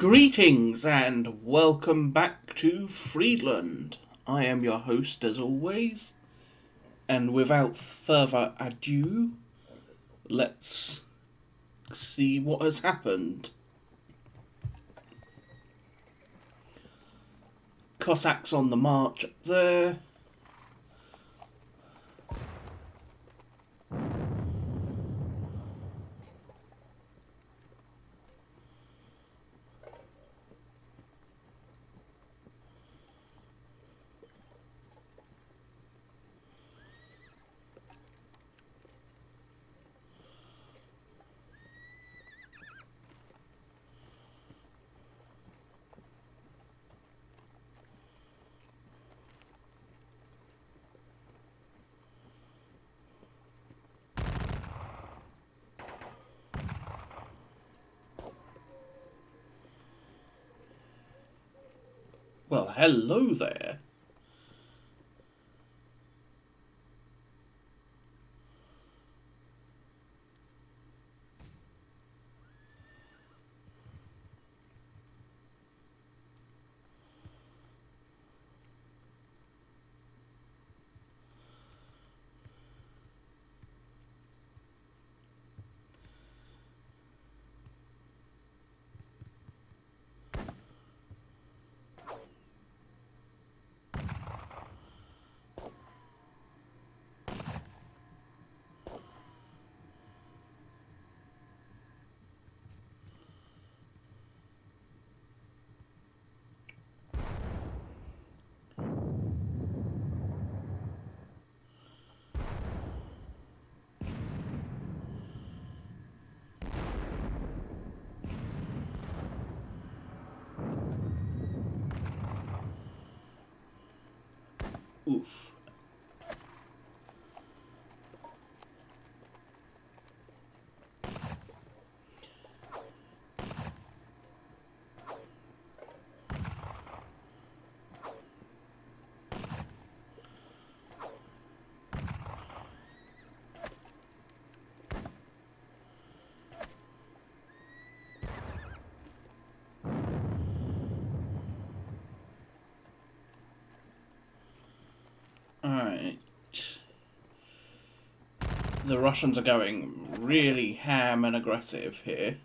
Greetings and welcome back to Friedland. I am your host as always, and without further ado, let's see what has happened. Cossacks on the march up there. Well, hello there. Oof. Alright. The Russians are going really ham and aggressive here.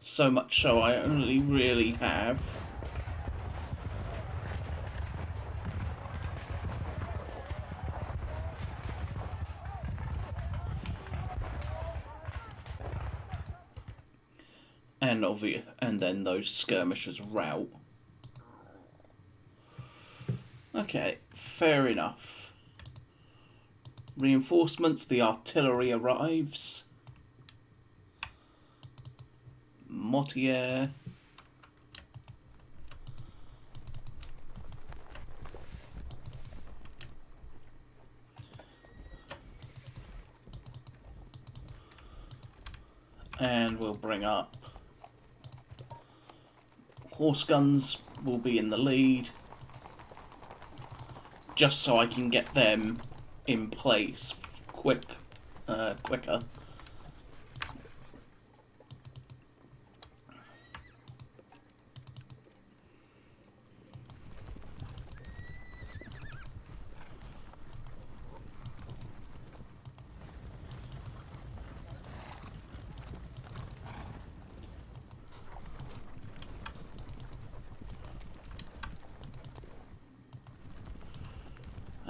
So much so I only really have and then those skirmishers rout. Okay, fair enough. Reinforcements, the artillery arrives. Mortier. And we'll bring up horse guns, will be in the lead, just so I can get them in place quicker.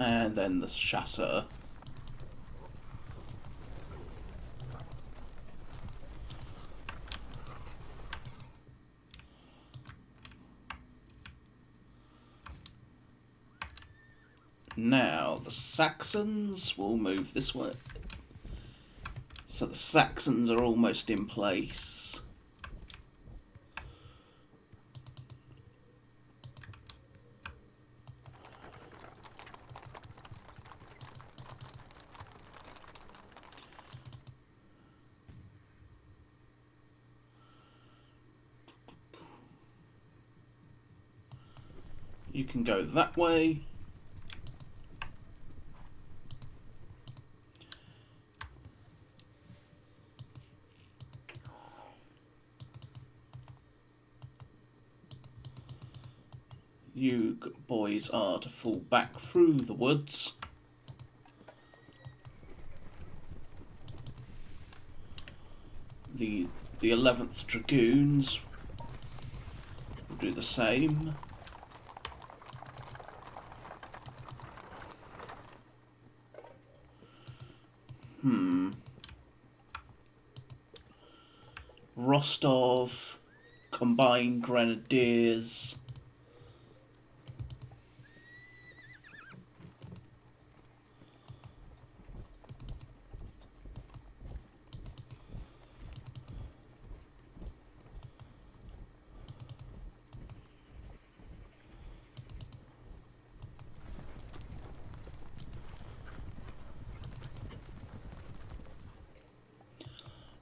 And then the chasseur. Now the Saxons will move this way. So the Saxons are almost in place. You can go that way. You boys are to fall back through the woods. The 11th Dragoons will do the same. Rostov, Combined Grenadiers.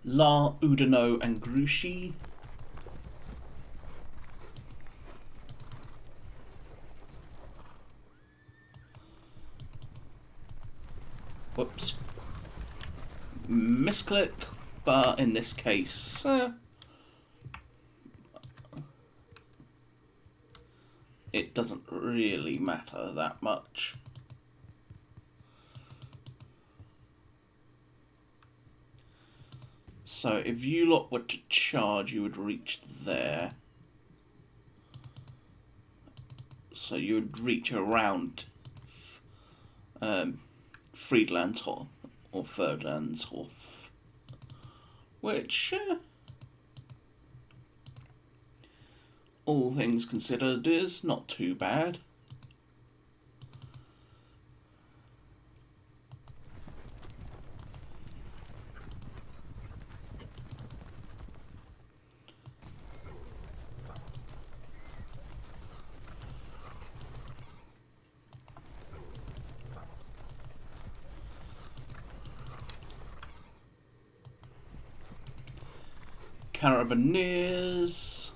La Oudinot and Grouchy. Whoops. Misclick, but in this case, it doesn't really matter that much. So if you lot were to charge, you would reach there. So you would reach around Friedlandshof or Ferdinandshof, which, all things considered, is not too bad. Carabineers.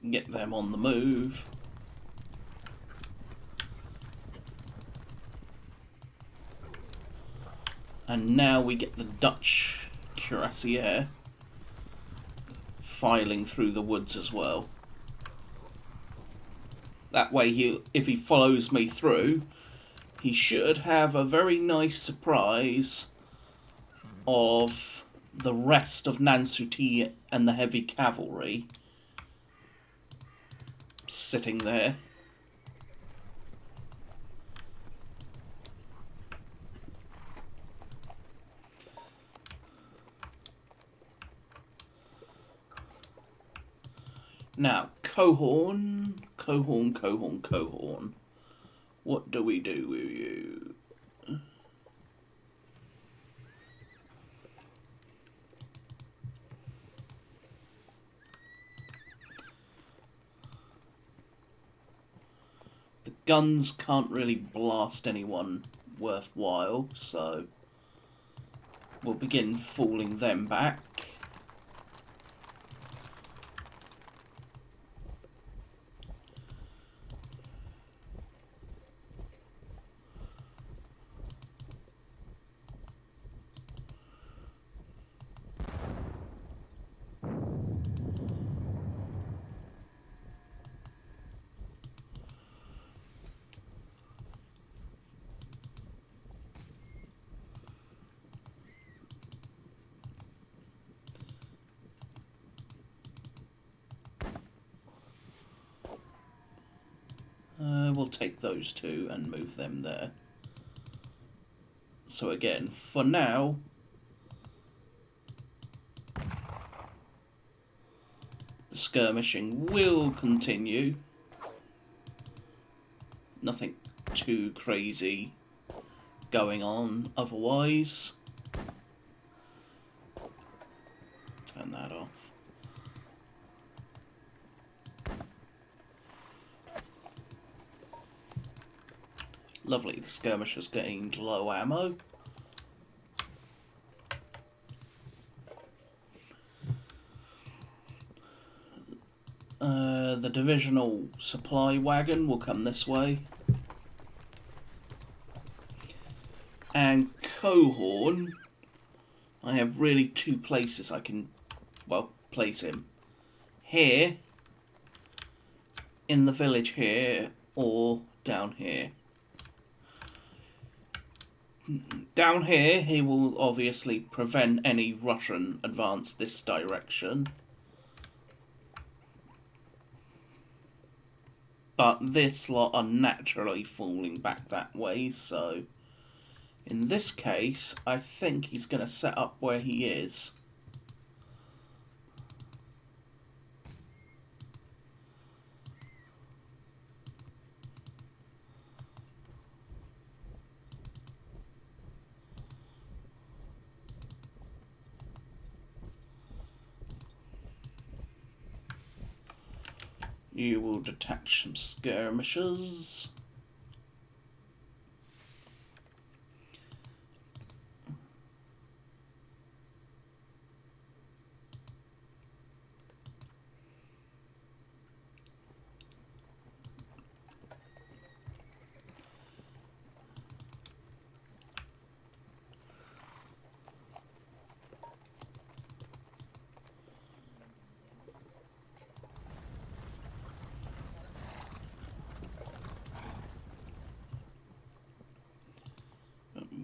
Get them on the move. And now we get the Dutch cuirassier filing through the woods as well. That way, if he follows me through, he should have a very nice surprise of the rest of Nansuti and the heavy cavalry sitting there. Now, Cohorn. What do we do with you? The guns can't really blast anyone worthwhile, so we'll begin falling them back. We'll take those two and move them there. So again, for now, the skirmishing will continue. Nothing too crazy going on otherwise. Turn that off. Lovely, the skirmishers gained low ammo. The divisional supply wagon will come this way. And Cohorn, I have really two places I can, well, place him. Here, in the village here, or down here. Down here, he will obviously prevent any Russian advance this direction. But this lot are naturally falling back that way, so in this case, I think he's going to set up where he is. You will detach some skirmishers.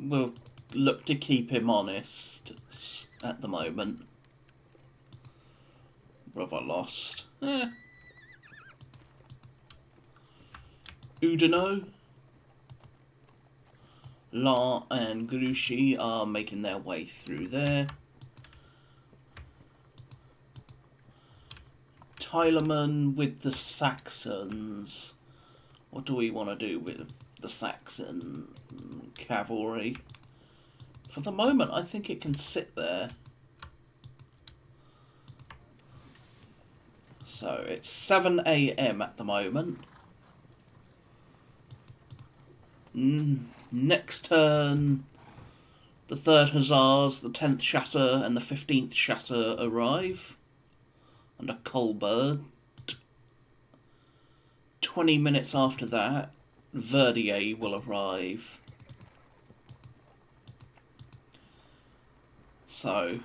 We'll look to keep him honest at the moment. Brother lost. Udino, La and Grushi are making their way through there. Tylerman with the Saxons. What do we want to do with the Saxon cavalry? For the moment, I think it can sit there. So it's 7 AM at the moment. Next turn, the 3rd Hussars, the 10th Chasseur and the 15th Chasseur arrive under Colbert. 20 minutes after that, Verdier will arrive. So,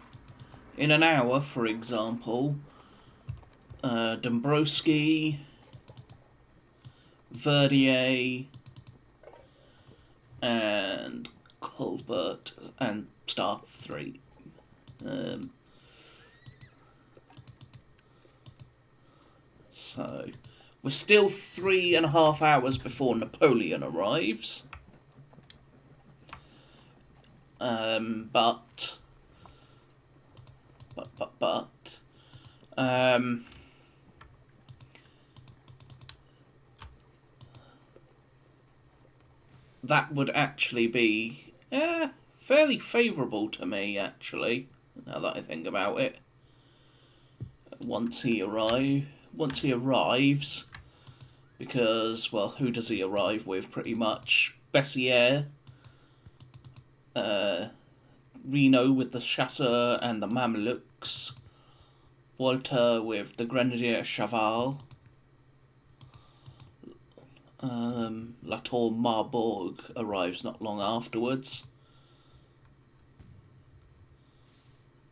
in an hour, for example, Dombrowski, Verdier, and Colbert, and Star 3. So, we're still 3.5 hours before Napoleon arrives. But that would actually be fairly favourable to me, actually, now that I think about it. Once he arrives, because, well, who does he arrive with, pretty much? Bessières, Reno with the Chasseur and the Mamelukes, Walter with the Grenadier Chaval, Latour Marbourg arrives not long afterwards,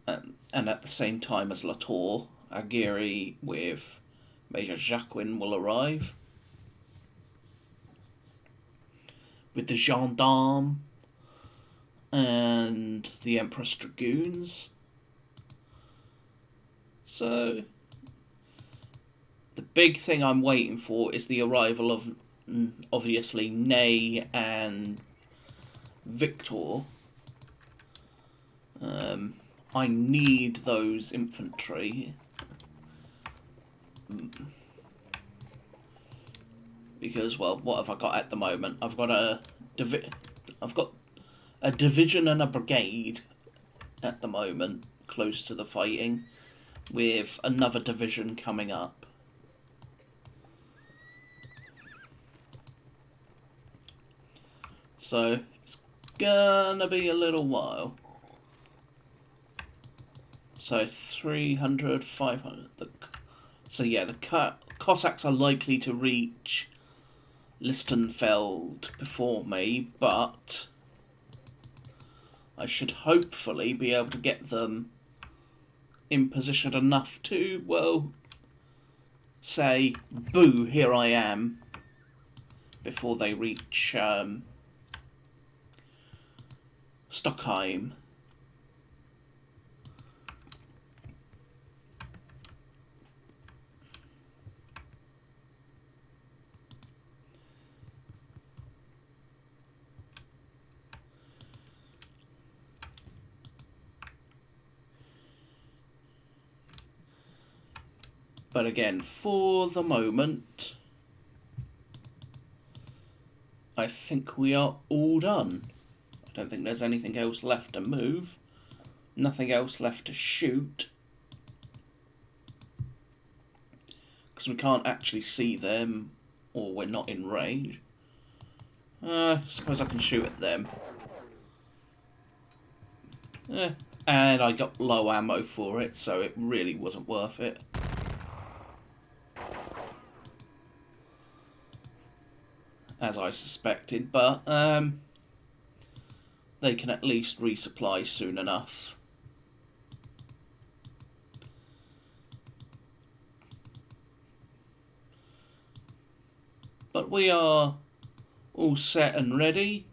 and at the same time as Latour, Aguirre with Major Jacquin will arrive, with the Gendarmes and the Empress Dragoons. So, the big thing I'm waiting for is the arrival of, obviously, Ney and Victor. I need those infantry. Because, well, what have I got at the moment? I've got a division and a brigade at the moment close to the fighting, with another division coming up. So it's gonna be a little while. So 300, 500. So yeah, the Cossacks are likely to reach Lichtenfeld before me, but I should hopefully be able to get them in position enough to, well, say, boo, here I am, before they reach Stockheim. But again, for the moment, I think we are all done. I don't think there's anything else left to move. Nothing else left to shoot. Because we can't actually see them, or we're not in range. Suppose I can shoot at them. And I got low ammo for it, so it really wasn't worth it. As I suspected, but they can at least resupply soon enough. But we are all set and ready.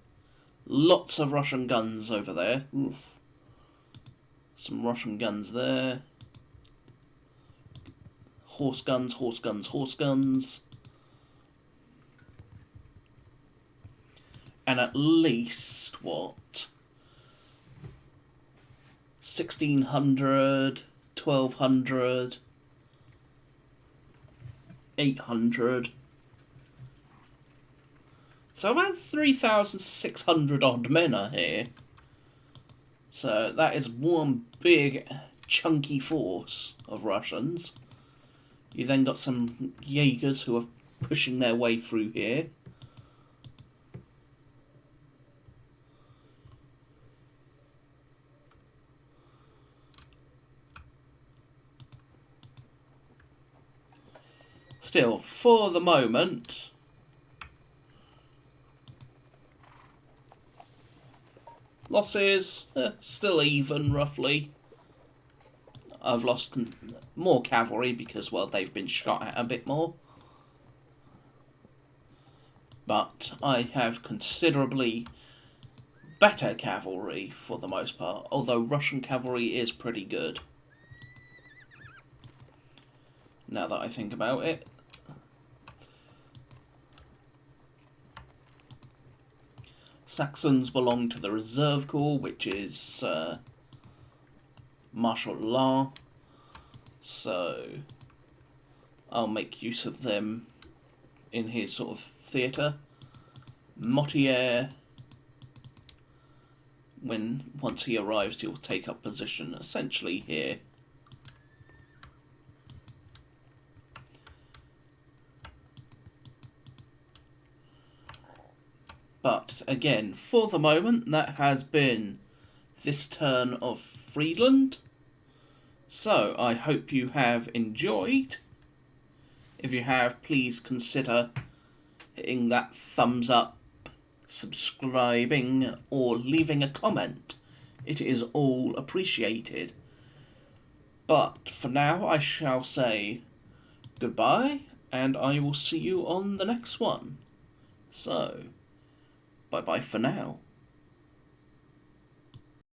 Lots of Russian guns over there. Oof. Some Russian guns there. Horse guns, horse guns, horse guns. And at least, what? 1,600, 1,200, 800. So about 3,600 odd men are here. So that is one big chunky force of Russians. You then got some Jaegers who are pushing their way through here. Still, for the moment, losses, still even, roughly. I've lost more cavalry because, well, they've been shot at a bit more. But I have considerably better cavalry for the most part, although Russian cavalry is pretty good. Now that I think about it. Saxons belong to the Reserve Corps, which is martial law, so I'll make use of them in his sort of theatre. Mortier, once he arrives, he'll take up position essentially here. But again, for the moment, that has been this turn of Friedland. So, I hope you have enjoyed. If you have, please consider hitting that thumbs up, subscribing, or leaving a comment. It is all appreciated. But for now, I shall say goodbye, and I will see you on the next one. So, bye-bye for now.